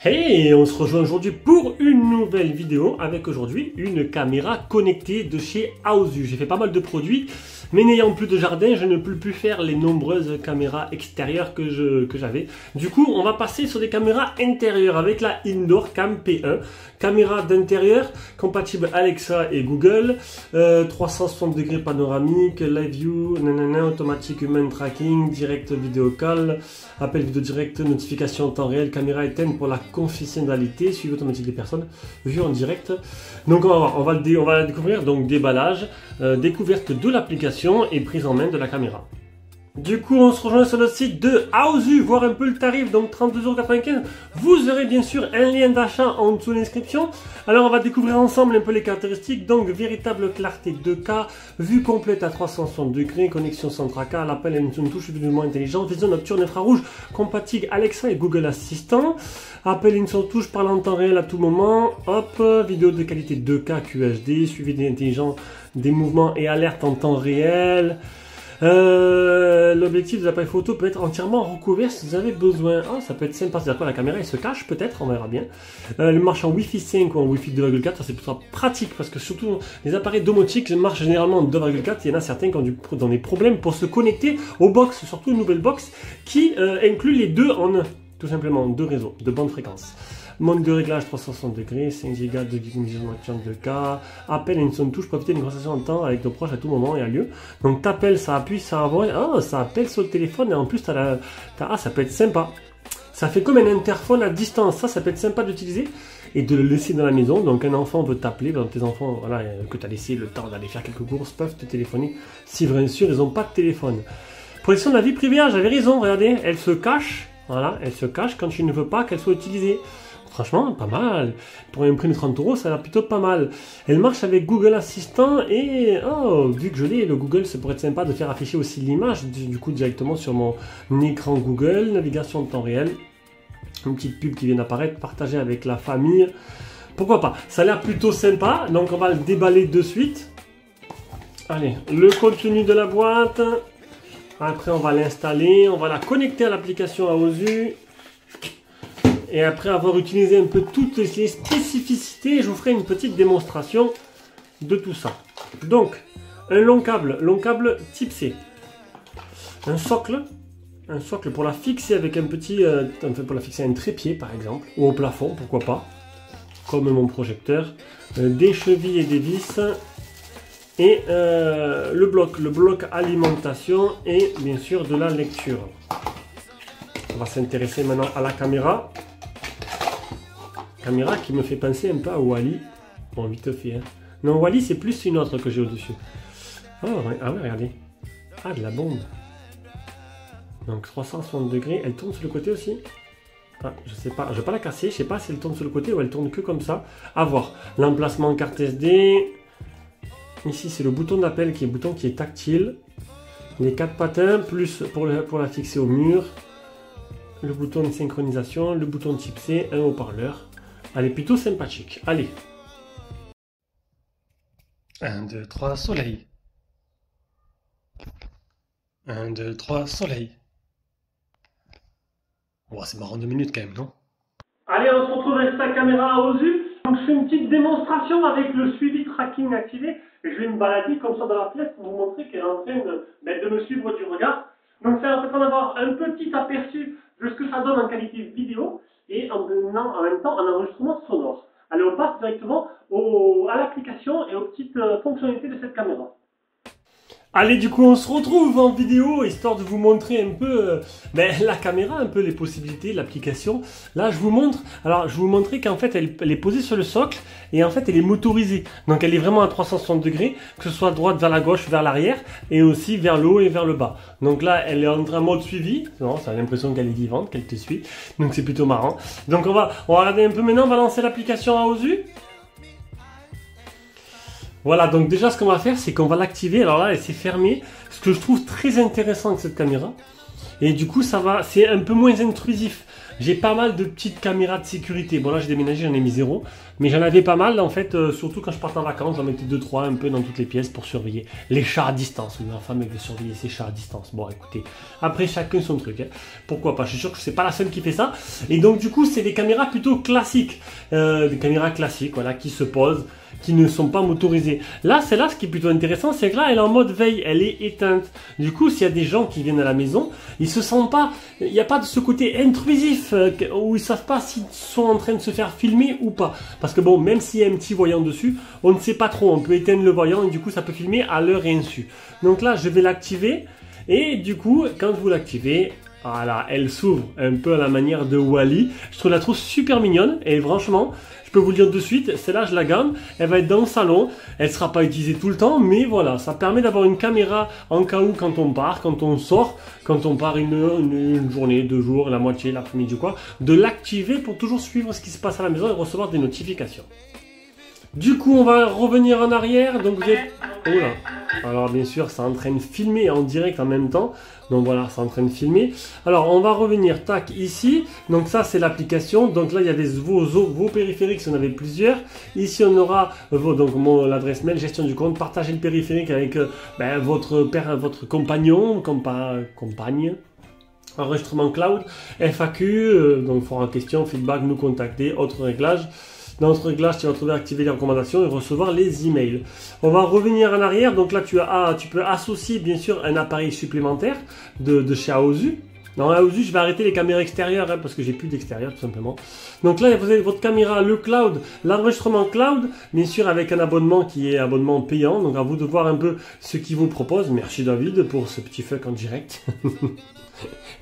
Hey, on se rejoint aujourd'hui pour une nouvelle vidéo avec aujourd'hui une caméra connectée de chez Aosu. J'ai fait pas mal de produits, mais n'ayant plus de jardin, je ne peux plus faire les nombreuses caméras extérieures que j'avais. Du coup, on va passer sur des caméras intérieures avec la Indoor Cam P1. Caméra d'intérieur, compatible Alexa et Google, 360 degrés panoramique, live view, automatique human tracking, direct vidéo call, appel vidéo direct, notification en temps réel, caméra éteinte pour la confidentialité, suivi automatique des personnes, vue en direct. Donc on va la découvrir, donc déballage, découverte de l'application et prise en main de la caméra. Du coup, on se rejoint sur le site de Aosu, voir un peu le tarif, donc 32,95 €. Vous aurez bien sûr un lien d'achat en dessous de l'inscription. Alors, on va découvrir ensemble un peu les caractéristiques. Donc, véritable clarté 2K, vue complète à 360 degrés, connexion sans tracas, l'appel à une touche visuellement intelligente, vision nocturne infrarouge, compatible Alexa et Google Assistant, appel à une touche parlant en temps réel à tout moment, hop, vidéo de qualité 2K QHD, suivi d'intelligent des mouvements et alerte en temps réel. L'objectif de l'appareil photo peut être entièrement recouvert si vous avez besoin. Ah, ça peut être sympa, c'est-à-dire que la caméra elle se cache peut-être, on verra bien. Le marche en Wi-Fi 5 ou en Wi-Fi 2,4, ça c'est plutôt pratique parce que surtout les appareils domotiques marchent généralement en 2,4. Il y en a certains qui ont des problèmes pour se connecter aux box, surtout une nouvelle box qui inclut les deux en un, tout simplement, deux réseaux de bande fréquence. Mode de réglage 360 degrés, 5 Go de vision nocturne 2K, appel à une seule touche, profiter d'une conversation en temps avec nos proches à tout moment et à lieu. Donc t'appelles, ça appuie, ça envoie, oh, ça appelle sur le téléphone et en plus ah, ça peut être sympa. Ça fait comme un interphone à distance, ça peut être sympa d'utiliser et de le laisser dans la maison. Donc un enfant veut t'appeler, donc tes enfants voilà, que tu as laissé le temps d'aller faire quelques courses peuvent te téléphoner si bien sûr ils n'ont pas de téléphone. Protection de la vie privée, j'avais raison, regardez, elle se cache, voilà, elle se cache quand tu ne veux pas qu'elle soit utilisée. Franchement, pas mal. Pour un prix de 30 €, ça a l'air plutôt pas mal. Elle marche avec Google Assistant et, oh, vu que je l'ai, le Google, ça pourrait être sympa de faire afficher aussi l'image, du coup, directement sur mon écran Google, navigation en temps réel. Une petite pub qui vient d'apparaître, partagée avec la famille. Pourquoi pas? Ça a l'air plutôt sympa, donc on va le déballer de suite. Allez, le contenu de la boîte. Après, on va l'installer, on va la connecter à l'application Aosu. Et après avoir utilisé un peu toutes les spécificités, je vous ferai une petite démonstration de tout ça. Donc, un long câble type C. Un socle pour la fixer avec un petit, pour la fixer à un trépied par exemple, ou au plafond, pourquoi pas, comme mon projecteur. Des chevilles et des vis. Et le bloc alimentation et bien sûr de la lecture. On va s'intéresser maintenant à la caméra. Caméra qui me fait penser un peu à Wally. Bon, vite fait. Hein. Non, Wally, c'est plus une autre que j'ai au-dessus. Oh, ouais. Ah ouais, regardez. Ah, de la bombe. Donc 360 degrés. Elle tourne sur le côté aussi. Ah, je sais pas. Je vais pas la casser. Je sais pas si elle tourne sur le côté ou elle tourne que comme ça. À voir. L'emplacement carte SD. Ici, c'est le bouton d'appel qui est bouton qui est tactile. Les 4 patins, plus pour la fixer au mur. Le bouton de synchronisation. Le bouton type C. Un haut-parleur. Elle est plutôt sympathique. Allez. 1, 2, 3, soleil. 1, 2, 3, soleil. Oh, c'est marrant 2 minutes quand même, non? Allez, on se retrouve avec sa caméra Aosu. Donc, je fais une petite démonstration avec le suivi tracking activé. Et je vais me balader comme ça dans la pièce pour vous montrer qu'elle est en train de me suivre du regard. Donc, ça va permettre d'avoir un petit aperçu de ce que ça donne en qualité vidéo. Et en même temps un enregistrement sonore. Allez, on passe directement à l'application et aux petites fonctionnalités de cette caméra. Allez, du coup, on se retrouve en vidéo, histoire de vous montrer un peu la caméra, un peu les possibilités, l'application. Là, je vous montre, alors je vous montrer qu'en fait, elle est posée sur le socle et en fait, elle est motorisée. Donc, elle est vraiment à 360 degrés, que ce soit droite vers la gauche, vers l'arrière et aussi vers le haut et vers le bas. Donc là, elle est en mode suivi. Non, ça a l'impression qu'elle est vivante, qu'elle te suit. Donc, c'est plutôt marrant. Donc, on va regarder un peu maintenant, on va lancer l'application Aosu. Voilà, donc déjà ce qu'on va faire, c'est qu'on va l'activer. Alors là, elle s'est fermée. Ce que je trouve très intéressant avec cette caméra. Et du coup, c'est un peu moins intrusif. j'ai pas mal de petites caméras de sécurité. Bon là j'ai déménagé, j'en ai mis 0, mais j'en avais pas mal en fait, surtout quand je partais en vacances, j'en mettais 2-3 un peu dans toutes les pièces pour surveiller les chats à distance. Ma femme elle veut surveiller ses chats à distance. Bon écoutez, après chacun son truc, hein. Pourquoi pas, je suis sûr que c'est pas la seule qui fait ça. Et donc du coup c'est des caméras plutôt classiques, des caméras classiques, voilà, qui se posent, qui ne sont pas motorisées. Là, celle-là, ce qui est plutôt intéressant, c'est que là, elle est en mode veille, elle est éteinte. Du coup, s'il y a des gens qui viennent à la maison, ils se sentent pas, il n'y a pas de ce côté intrusif, où ils savent pas s'ils sont en train de se faire filmer ou pas. Parce que bon, même s'il y a un petit voyant dessus, on ne sait pas trop, on peut éteindre le voyant et du coup, ça peut filmer à leur insu. Donc là, je vais l'activer et du coup, quand vous l'activez, voilà, elle s'ouvre un peu à la manière de Wall-E. Je trouve la trouve super mignonne et franchement, je peux vous le dire de suite, celle-là je la garde, elle va être dans le salon, elle ne sera pas utilisée tout le temps, mais voilà, ça permet d'avoir une caméra en cas où quand on part, quand on sort, quand on part une journée, 2 jours, la moitié, l'après-midi ou quoi, de l'activer pour toujours suivre ce qui se passe à la maison et recevoir des notifications. Du coup, on va revenir en arrière. Donc vous êtes... Oh là. Alors bien sûr, c'est en train de filmer en direct en même temps. Donc voilà, c'est en train de filmer. Alors on va revenir, tac, ici. Donc ça, c'est l'application. Donc là, il y a vos périphériques si on avait plusieurs. Ici, on aura l'adresse mail, gestion du compte, partager le périphérique avec votre compagnon, compagne. Enregistrement cloud, FAQ, donc forum en question, feedback, nous contacter, autres réglages. Dans notre réglage, tu vas trouver activer les recommandations et recevoir les emails. On va revenir en arrière. Donc là, tu peux associer bien sûr un appareil supplémentaire de chez Aosu. Dans Aosu, je vais arrêter les caméras extérieures hein, parce que j'ai plus d'extérieur tout simplement. Donc là, vous avez votre caméra, le cloud, l'enregistrement cloud, bien sûr avec un abonnement qui est abonnement payant. Donc à vous de voir un peu ce qu'il vous propose. Merci David pour ce petit fuck en direct.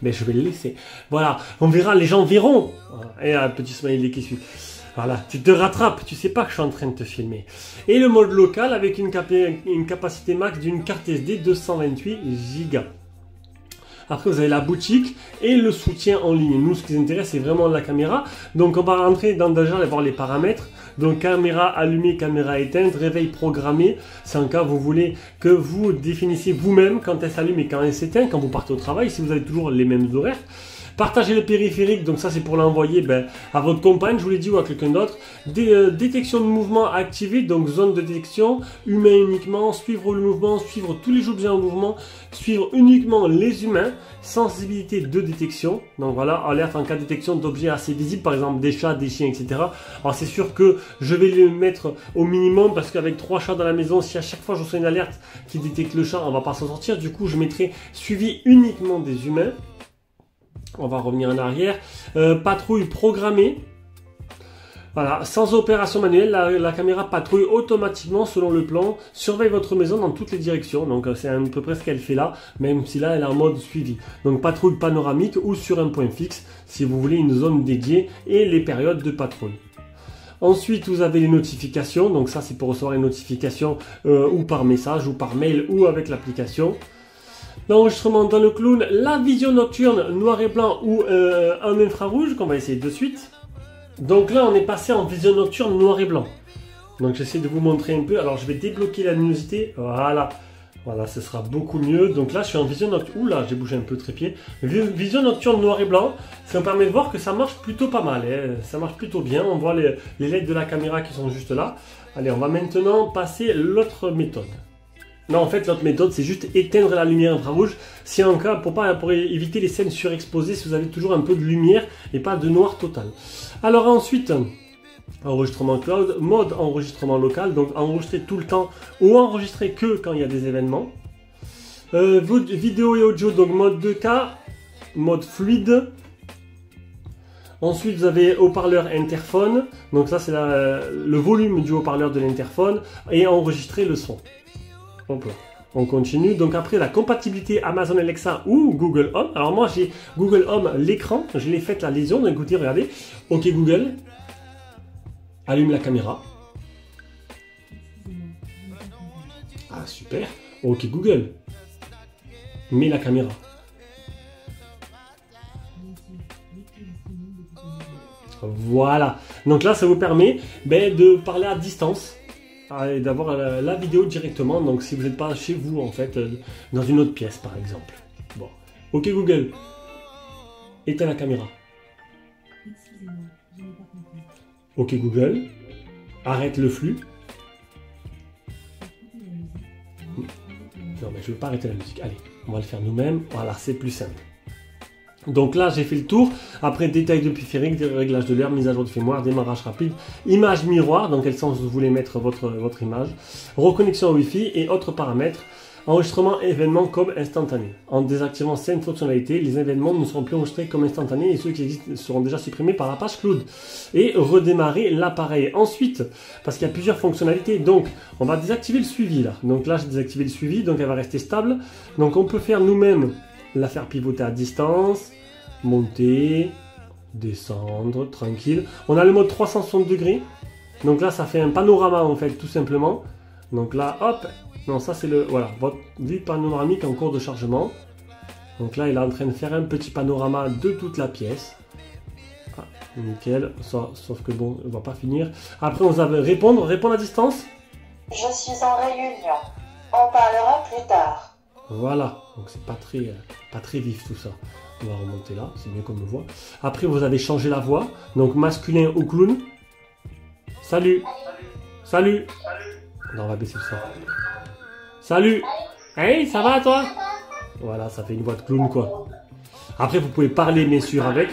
Mais je vais le laisser. Voilà, on verra, les gens verront. Et un petit smiley qui suit. Voilà, tu te rattrapes, tu sais pas que je suis en train de te filmer. Et le mode local avec une capacité max d'une carte SD 228 Go. Après, vous avez la boutique et le soutien en ligne. Nous, ce qui nous intéresse, c'est vraiment la caméra. Donc, on va rentrer dans déjà voir les paramètres. Donc, caméra allumée, caméra éteinte, réveil programmé. C'est en cas où vous voulez que vous définissiez vous-même quand elle s'allume et quand elle s'éteint, quand vous partez au travail, si vous avez toujours les mêmes horaires. Partager le périphérique, donc ça c'est pour l'envoyer à votre compagne, je vous l'ai dit, ou à quelqu'un d'autre. Détection de mouvement activée, donc zone de détection, humain uniquement, suivre le mouvement, suivre tous les objets en mouvement, suivre uniquement les humains, sensibilité de détection, donc voilà, alerte en cas de détection d'objets assez visibles, par exemple des chats, des chiens, etc. Alors c'est sûr que je vais le mettre au minimum, parce qu'avec 3 chats dans la maison, si à chaque fois je reçois une alerte qui détecte le chat, on va pas s'en sortir, du coup je mettrai suivi uniquement des humains. On va revenir en arrière. Patrouille programmée. Voilà, sans opération manuelle, la caméra patrouille automatiquement selon le plan, surveille votre maison dans toutes les directions. Donc c'est à peu près ce qu'elle fait là, même si là elle est en mode suivi. Donc patrouille panoramique ou sur un point fixe, si vous voulez une zone dédiée et les périodes de patrouille. Ensuite, vous avez les notifications. Donc ça, c'est pour recevoir les notifications ou par message ou par mail ou avec l'application. L'enregistrement dans le clown, la vision nocturne noir et blanc ou en infrarouge qu'on va essayer de suite. Donc là on est passé en vision nocturne noir et blanc. Donc j'essaie de vous montrer un peu. Alors je vais débloquer la luminosité. Voilà. Voilà, ce sera beaucoup mieux. Donc là je suis en vision nocturne. Oula, j'ai bougé un peu le trépied. Vision nocturne noir et blanc. Ça me permet de voir que ça marche plutôt pas mal. Hein. Ça marche plutôt bien. On voit les LED de la caméra qui sont juste là. Allez, on va maintenant passer l'autre méthode. Non, en fait, l'autre méthode, c'est juste éteindre la lumière infrarouge. Si en cas, pour éviter les scènes surexposées, si vous avez toujours un peu de lumière et pas de noir total. Alors ensuite, enregistrement cloud, mode enregistrement local, donc enregistrer tout le temps ou enregistrer que quand il y a des événements. Vidéo et audio, donc mode 2K, mode fluide. Ensuite, vous avez haut-parleur interphone, donc ça c'est le volume du haut-parleur de l'interphone et enregistrer le son. On continue. Donc après la compatibilité Amazon Alexa ou Google Home. Alors moi j'ai Google Home l'écran. Je l'ai faite la lésion. Donc écoutez, regardez. Ok Google. Allume la caméra. Ah super. Ok Google. Mets la caméra. Voilà. Donc là ça vous permet de parler à distance. Et d'avoir la vidéo directement, donc si vous n'êtes pas chez vous en fait, dans une autre pièce par exemple. Bon, ok Google, éteins la caméra. Ok Google, arrête le flux. Non mais je ne veux pas arrêter la musique. Allez, on va le faire nous-mêmes. Voilà, c'est plus simple. Donc là, j'ai fait le tour. Après, détails de périphérique, réglage de l'air, mise à jour de mémoire, démarrage rapide, image miroir, dans quel sens vous voulez mettre votre image, reconnexion au Wi-Fi et autres paramètres. Enregistrement événements comme instantané. En désactivant cette fonctionnalité, les événements ne seront plus enregistrés comme instantanés et ceux qui existent seront déjà supprimés par la page cloud. Et redémarrer l'appareil. Ensuite, parce qu'il y a plusieurs fonctionnalités, donc on va désactiver le suivi là. Donc là, j'ai désactivé le suivi, donc elle va rester stable. Donc on peut faire nous-mêmes la faire pivoter à distance, monter, descendre, tranquille. On a le mode 360 degrés. Donc là, ça fait un panorama en fait, tout simplement. Donc là, hop. Non, ça c'est le, voilà, votre vue panoramique en cours de chargement. Donc là, il est en train de faire un petit panorama de toute la pièce. Ah, nickel, sauf que bon, on va pas finir. Après, on va répondre à distance. Je suis en réunion. On parlera plus tard. Voilà, donc c'est pas très vif tout ça. On va remonter là, c'est mieux qu'on me voit. Après, vous avez changé la voix, donc masculin ou clown. Salut. Salut. Non, on va baisser ça. Salut. Hey, ça va toi? Voilà, ça fait une voix de clown quoi. Après, vous pouvez parler bien sûr avec.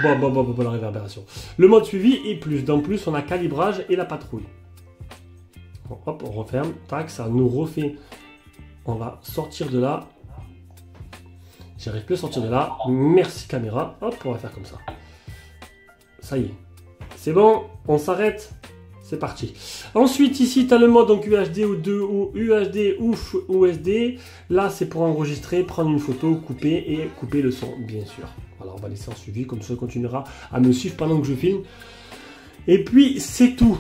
Bon, la réverbération. Le mode suivi et plus. Dans plus, on a calibrage et la patrouille. Bon, hop, on referme. Tac, ça nous refait. On va sortir de là. J'arrive plus à sortir de là. Merci caméra. Hop, on va faire comme ça. Ça y est. C'est bon, on s'arrête. C'est parti. Ensuite, ici, tu as le mode donc UHD ou UHD ou SD. Là, c'est pour enregistrer, prendre une photo, couper et couper le son, bien sûr. Voilà, on va laisser en suivi, comme ça, on continuera à me suivre pendant que je filme. Et puis, c'est tout.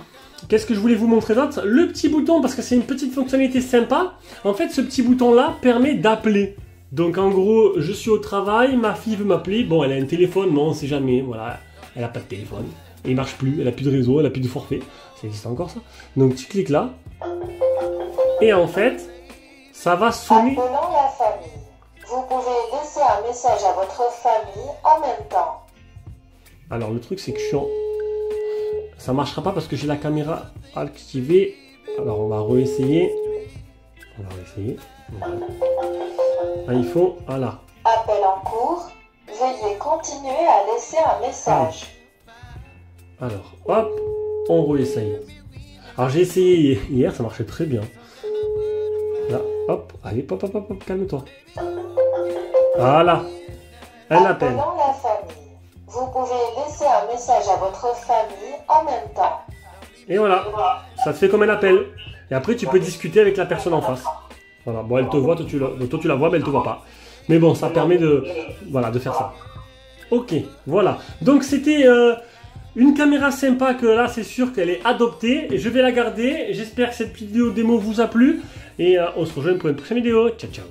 Qu'est-ce que je voulais vous montrer d'autre? Le petit bouton, parce que c'est une petite fonctionnalité sympa. En fait, ce petit bouton-là permet d'appeler. Donc, en gros, je suis au travail, ma fille veut m'appeler. Bon, elle a un téléphone, mais on ne sait jamais. Voilà, elle n'a pas de téléphone. Et il marche plus, elle n'a plus de réseau, elle n'a plus de forfait. Ça existe encore ça. Donc tu cliques là. Et en fait, ça va sonner. Appelant la famille. Vous pouvez laisser un message à votre famille en même temps. Alors le truc c'est que je suis en... Ça marchera pas parce que j'ai la caméra activée. Alors on va réessayer. Voilà. Là, il faut... Voilà. Appel en cours. Veuillez continuer à laisser un message. Alors, hop, on réessaye. Alors j'ai essayé hier, ça marchait très bien. Là, hop, allez, hop, calme-toi. Voilà, un appel. Appelant la famille. Vous pouvez laisser un message à votre famille en même temps. Et voilà, ça te fait comme un appel. Et après, tu peux discuter avec la personne en face. Voilà, bon, elle te voit, toi tu la vois, mais elle te voit pas. Mais bon, ça permet de, voilà, de faire ça. Ok, voilà. Donc c'était... une caméra sympa que là c'est sûr qu'elle est adoptée et je vais la garder. J'espère que cette vidéo démo vous a plu et on se rejoint pour une prochaine vidéo. Ciao ciao.